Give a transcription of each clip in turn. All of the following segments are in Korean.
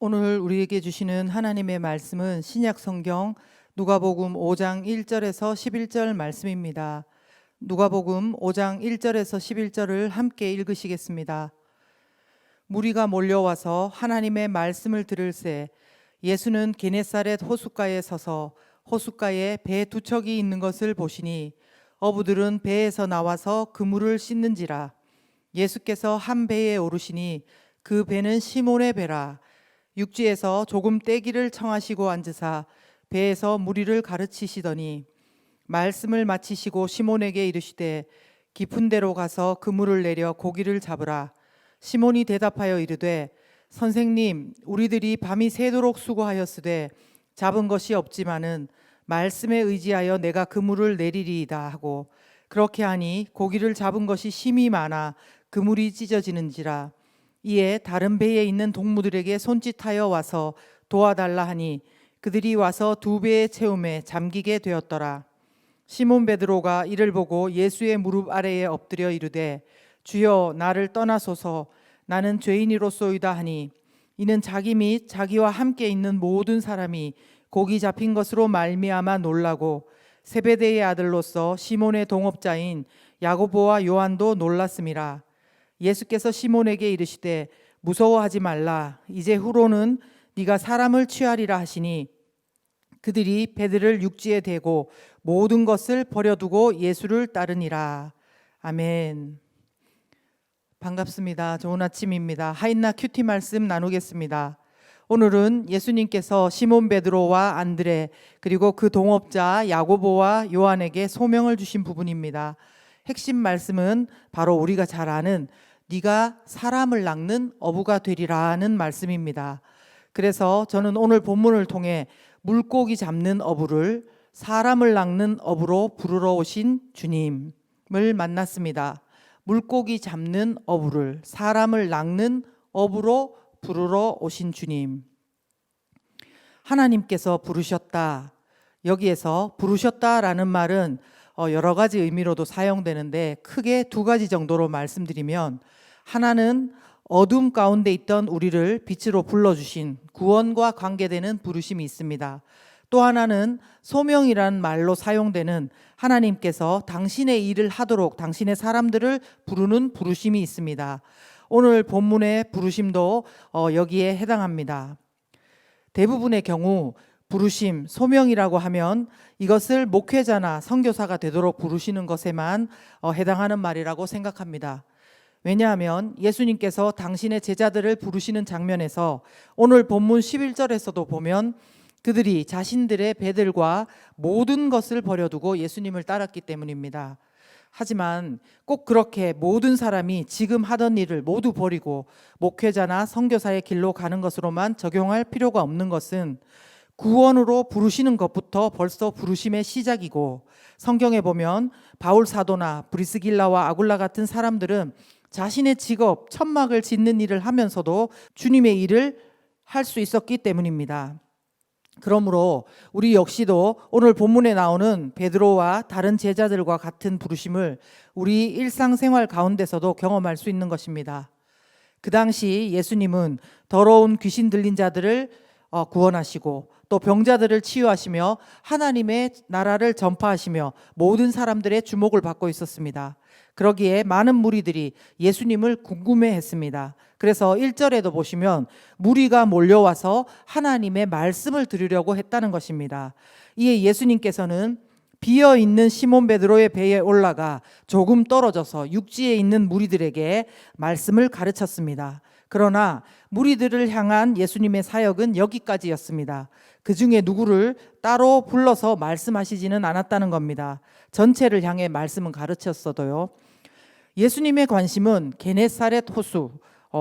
오늘 우리에게 주시는 하나님의 말씀은 신약 성경 누가복음 5장 1절에서 11절 말씀입니다. 누가복음 5장 1절에서 11절을 함께 읽으시겠습니다. 무리가 몰려와서 하나님의 말씀을 들을새 예수는 게네사렛 호숫가에 서서 호숫가에 배 두 척이 있는 것을 보시니 어부들은 배에서 나와서 그물을 씻는지라. 예수께서 한 배에 오르시니 그 배는 시몬의 배라. 육지에서 조금 떼기를 청하시고 앉으사 배에서 무리를 가르치시더니 말씀을 마치시고 시몬에게 이르시되 깊은 데로 가서 그물을 내려 고기를 잡으라. 시몬이 대답하여 이르되 선생님, 우리들이 밤이 새도록 수고하였으되 잡은 것이 없지만은 말씀에 의지하여 내가 그물을 내리리이다 하고, 그렇게 하니 고기를 잡은 것이 심히 많아 그물이 찢어지는지라. 이에 다른 배에 있는 동무들에게 손짓하여 와서 도와달라 하니 그들이 와서 두 배의 채움에 잠기게 되었더라. 시몬 베드로가 이를 보고 예수의 무릎 아래에 엎드려 이르되 주여, 나를 떠나소서, 나는 죄인이로소이다 하니, 이는 자기 및 자기와 함께 있는 모든 사람이 고기 잡힌 것으로 말미암아 놀라고 세베대의 아들로서 시몬의 동업자인 야고보와 요한도 놀랐음이라. 예수께서 시몬에게 이르시되 무서워하지 말라. 이제 후로는 네가 사람을 취하리라 하시니 그들이 배들을 육지에 대고 모든 것을 버려두고 예수를 따르니라. 아멘. 반갑습니다. 좋은 아침입니다. 하인나 큐티 말씀 나누겠습니다. 오늘은 예수님께서 시몬 베드로와 안드레 그리고 그 동업자 야고보와 요한에게 소명을 주신 부분입니다. 핵심 말씀은 바로 우리가 잘 아는 네가 사람을 낚는 어부가 되리라는 말씀입니다. 그래서 저는 오늘 본문을 통해 물고기 잡는 어부를 사람을 낚는 어부로 부르러 오신 주님을 만났습니다. 물고기 잡는 어부를 사람을 낚는 어부로 부르러 오신 주님. 하나님께서 부르셨다. 여기에서 부르셨다라는 말은 여러 가지 의미로도 사용되는데 크게 두 가지 정도로 말씀드리면, 하나는 어둠 가운데 있던 우리를 빛으로 불러주신 구원과 관계되는 부르심이 있습니다. 또 하나는 소명이란 말로 사용되는 하나님께서 당신의 일을 하도록 당신의 사람들을 부르는 부르심이 있습니다. 오늘 본문의 부르심도 여기에 해당합니다. 대부분의 경우 부르심, 소명이라고 하면 이것을 목회자나 선교사가 되도록 부르시는 것에만 해당하는 말이라고 생각합니다. 왜냐하면 예수님께서 당신의 제자들을 부르시는 장면에서 오늘 본문 11절에서도 보면 그들이 자신들의 배들과 모든 것을 버려두고 예수님을 따랐기 때문입니다. 하지만 꼭 그렇게 모든 사람이 지금 하던 일을 모두 버리고 목회자나 선교사의 길로 가는 것으로만 적용할 필요가 없는 것은 구원으로 부르시는 것부터 벌써 부르심의 시작이고, 성경에 보면 바울 사도나 브리스길라와 아굴라 같은 사람들은 자신의 직업, 천막을 짓는 일을 하면서도 주님의 일을 할 수 있었기 때문입니다. 그러므로 우리 역시도 오늘 본문에 나오는 베드로와 다른 제자들과 같은 부르심을 우리 일상생활 가운데서도 경험할 수 있는 것입니다. 그 당시 예수님은 더러운 귀신 들린 자들을 구원하시고 또 병자들을 치유하시며 하나님의 나라를 전파하시며 모든 사람들의 주목을 받고 있었습니다. 그러기에 많은 무리들이 예수님을 궁금해했습니다. 그래서 1절에도 보시면 무리가 몰려와서 하나님의 말씀을 들으려고 했다는 것입니다. 이에 예수님께서는 비어있는 시몬 베드로의 배에 올라가 조금 떨어져서 육지에 있는 무리들에게 말씀을 가르쳤습니다. 그러나 무리들을 향한 예수님의 사역은 여기까지였습니다. 그 중에 누구를 따로 불러서 말씀하시지는 않았다는 겁니다. 전체를 향해 말씀은 가르쳤어도요. 예수님의 관심은 게네사렛 호수,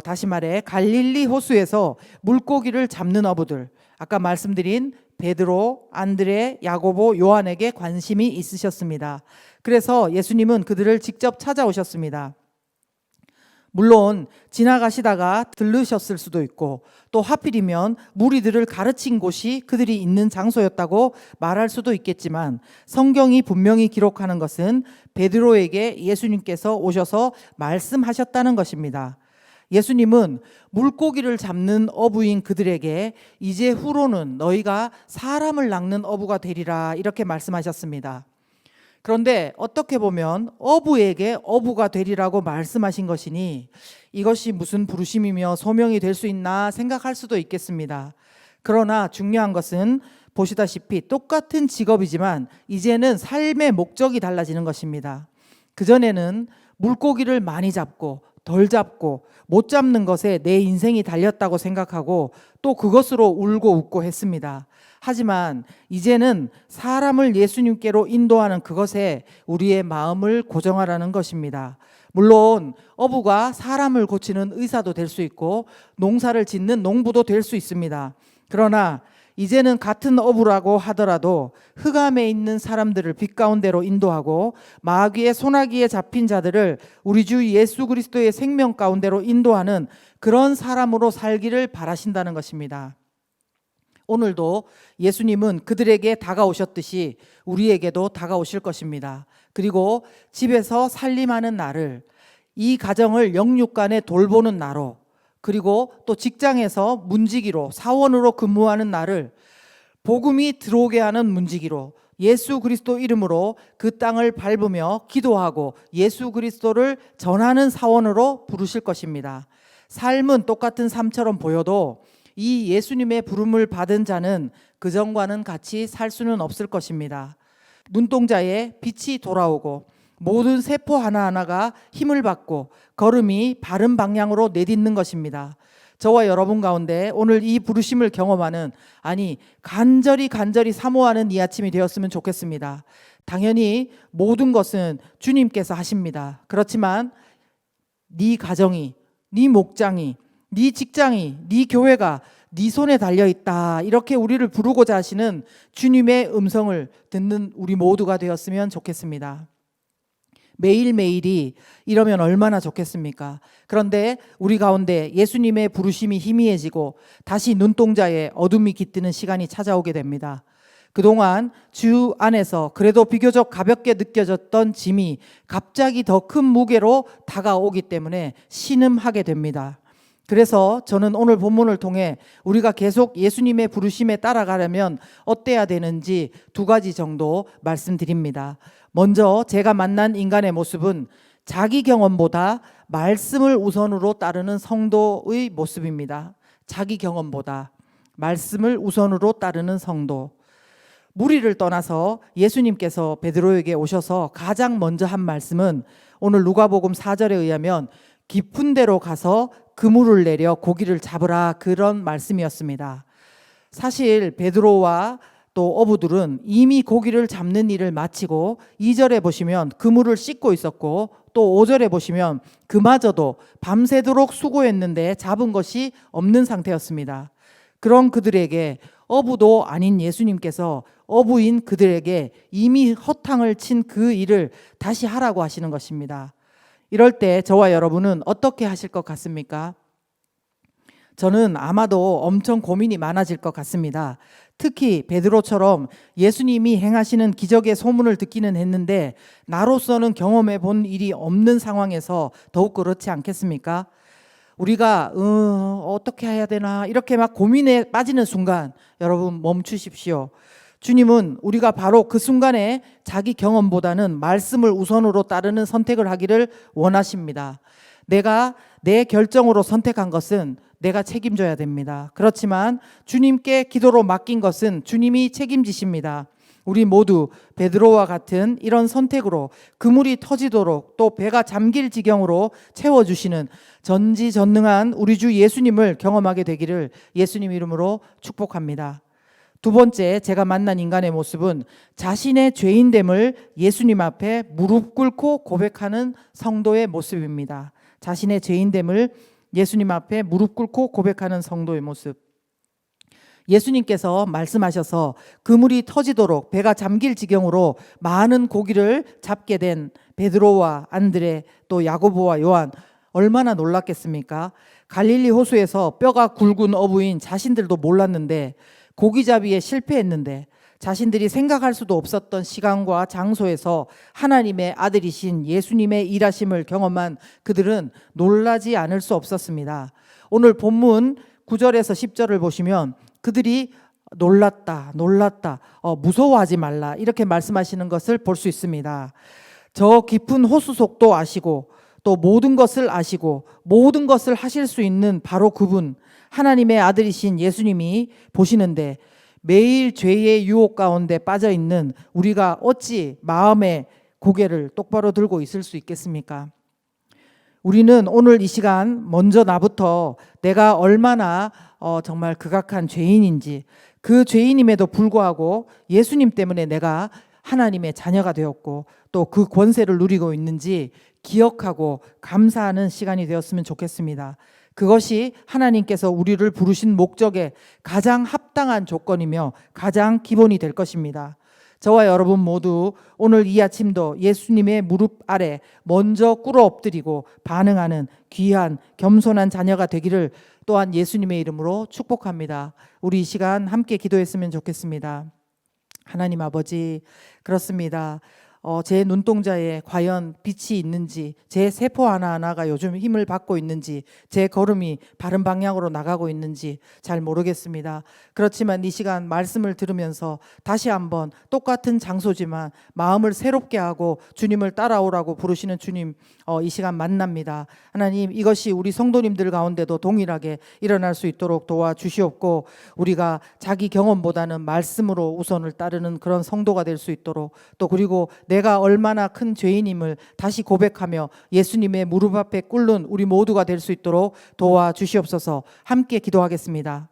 다시 말해 갈릴리 호수에서 물고기를 잡는 어부들, 아까 말씀드린 베드로, 안드레, 야고보, 요한에게 관심이 있으셨습니다. 그래서 예수님은 그들을 직접 찾아오셨습니다. 물론 지나가시다가 들르셨을 수도 있고 또 하필이면 무리들을 가르친 곳이 그들이 있는 장소였다고 말할 수도 있겠지만, 성경이 분명히 기록하는 것은 베드로에게 예수님께서 오셔서 말씀하셨다는 것입니다. 예수님은 물고기를 잡는 어부인 그들에게 이제 후로는 너희가 사람을 낚는 어부가 되리라 이렇게 말씀하셨습니다. 그런데 어떻게 보면 어부에게 어부가 되리라고 말씀하신 것이니 이것이 무슨 부르심이며 소명이 될 수 있나 생각할 수도 있겠습니다. 그러나 중요한 것은 보시다시피 똑같은 직업이지만 이제는 삶의 목적이 달라지는 것입니다. 그전에는 물고기를 많이 잡고 덜 잡고 못 잡는 것에 내 인생이 달렸다고 생각하고 또 그것으로 울고 웃고 했습니다. 하지만 이제는 사람을 예수님께로 인도하는 그것에 우리의 마음을 고정하라는 것입니다. 물론 어부가 사람을 고치는 의사도 될 수 있고 농사를 짓는 농부도 될 수 있습니다. 그러나 이제는 같은 어부라고 하더라도 흑암에 있는 사람들을 빛 가운데로 인도하고 마귀의 소나기에 잡힌 자들을 우리 주 예수 그리스도의 생명 가운데로 인도하는 그런 사람으로 살기를 바라신다는 것입니다. 오늘도 예수님은 그들에게 다가오셨듯이 우리에게도 다가오실 것입니다. 그리고 집에서 살림하는 나를, 이 가정을 영육간에 돌보는 나로, 그리고 또 직장에서 문지기로 사원으로 근무하는 나를 복음이 들어오게 하는 문지기로 예수 그리스도 이름으로 그 땅을 밟으며 기도하고 예수 그리스도를 전하는 사원으로 부르실 것입니다. 삶은 똑같은 삶처럼 보여도 이 예수님의 부름을 받은 자는 그전과는 같이 살 수는 없을 것입니다. 눈동자에 빛이 돌아오고 모든 세포 하나하나가 힘을 받고 걸음이 바른 방향으로 내딛는 것입니다. 저와 여러분 가운데 오늘 이 부르심을 경험하는, 아니 간절히 사모하는 이 아침이 되었으면 좋겠습니다. 당연히 모든 것은 주님께서 하십니다. 그렇지만 네 가정이, 네 목장이, 네 직장이, 네 교회가 네 손에 달려있다, 이렇게 우리를 부르고자 하시는 주님의 음성을 듣는 우리 모두가 되었으면 좋겠습니다. 매일매일이 이러면 얼마나 좋겠습니까? 그런데 우리 가운데 예수님의 부르심이 희미해지고 다시 눈동자에 어둠이 깃드는 시간이 찾아오게 됩니다. 그동안 주 안에서 그래도 비교적 가볍게 느껴졌던 짐이 갑자기 더 큰 무게로 다가오기 때문에 신음하게 됩니다. 그래서 저는 오늘 본문을 통해 우리가 계속 예수님의 부르심에 따라가려면 어때야 되는지 두 가지 정도 말씀드립니다. 먼저 제가 만난 인간의 모습은 자기 경험보다 말씀을 우선으로 따르는 성도의 모습입니다. 자기 경험보다 말씀을 우선으로 따르는 성도. 무리를 떠나서 예수님께서 베드로에게 오셔서 가장 먼저 한 말씀은 오늘 누가복음 4절에 의하면 깊은 데로 가서 그물을 내려 고기를 잡으라, 그런 말씀이었습니다. 사실 베드로와 또 어부들은 이미 고기를 잡는 일을 마치고 2절에 보시면 그물을 씻고 있었고 또 5절에 보시면 그마저도 밤새도록 수고했는데 잡은 것이 없는 상태였습니다. 그런 그들에게 어부도 아닌 예수님께서 어부인 그들에게 이미 허탕을 친 그 일을 다시 하라고 하시는 것입니다. 이럴 때 저와 여러분은 어떻게 하실 것 같습니까? 저는 아마도 엄청 고민이 많아질 것 같습니다. 특히 베드로처럼 예수님이 행하시는 기적의 소문을 듣기는 했는데 나로서는 경험해 본 일이 없는 상황에서 더욱 그렇지 않겠습니까? 우리가 어떻게 해야 되나 이렇게 막 고민에 빠지는 순간 여러분 멈추십시오. 주님은 우리가 바로 그 순간에 자기 경험보다는 말씀을 우선으로 따르는 선택을 하기를 원하십니다. 내가 내 결정으로 선택한 것은 내가 책임져야 됩니다. 그렇지만 주님께 기도로 맡긴 것은 주님이 책임지십니다. 우리 모두 베드로와 같은 이런 선택으로 그물이 터지도록 또 배가 잠길 지경으로 채워주시는 전지전능한 우리 주 예수님을 경험하게 되기를 예수님 이름으로 축복합니다. 두 번째, 제가 만난 인간의 모습은 자신의 죄인됨을 예수님 앞에 무릎 꿇고 고백하는 성도의 모습입니다. 자신의 죄인됨을 예수님 앞에 무릎 꿇고 고백하는 성도의 모습. 예수님께서 말씀하셔서 그물이 터지도록 배가 잠길 지경으로 많은 고기를 잡게 된 베드로와 안드레 또 야고보와 요한, 얼마나 놀랐겠습니까? 갈릴리 호수에서 뼈가 굵은 어부인 자신들도 몰랐는데 고기잡이에 실패했는데 자신들이 생각할 수도 없었던 시간과 장소에서 하나님의 아들이신 예수님의 일하심을 경험한 그들은 놀라지 않을 수 없었습니다. 오늘 본문 9절에서 10절을 보시면 그들이 놀랐다, 무서워하지 말라 이렇게 말씀하시는 것을 볼 수 있습니다. 저 깊은 호수 속도 아시고 또 모든 것을 아시고 모든 것을 하실 수 있는 바로 그분, 하나님의 아들이신 예수님이 보시는데 매일 죄의 유혹 가운데 빠져 있는 우리가 어찌 마음의 고개를 똑바로 들고 있을 수 있겠습니까? 우리는 오늘 이 시간 먼저 나부터 내가 얼마나 정말 극악한 죄인인지, 그 죄인임에도 불구하고 예수님 때문에 내가 하나님의 자녀가 되었고 또 그 권세를 누리고 있는지 기억하고 감사하는 시간이 되었으면 좋겠습니다. 그것이 하나님께서 우리를 부르신 목적에 가장 합당한 조건이며 가장 기본이 될 것입니다. 저와 여러분 모두 오늘 이 아침도 예수님의 무릎 아래 먼저 꿇어 엎드리고 반응하는 귀한 겸손한 자녀가 되기를 또한 예수님의 이름으로 축복합니다. 우리 이 시간 함께 기도했으면 좋겠습니다. 하나님 아버지, 그렇습니다. 제 눈동자에 과연 빛이 있는지, 제 세포 하나하나가 요즘 힘을 받고 있는지, 제 걸음이 바른 방향으로 나가고 있는지 잘 모르겠습니다. 그렇지만 이 시간 말씀을 들으면서 다시 한번 똑같은 장소지만 마음을 새롭게 하고 주님을 따라오라고 부르시는 주님, 이 시간 만납니다. 하나님, 이것이 우리 성도님들 가운데도 동일하게 일어날 수 있도록 도와주시옵고 우리가 자기 경험보다는 말씀으로 우선을 따르는 그런 성도가 될 수 있도록, 또 그리고 내가 얼마나 큰 죄인임을 다시 고백하며 예수님의 무릎 앞에 꿇는 우리 모두가 될 수 있도록 도와주시옵소서. 함께 기도하겠습니다.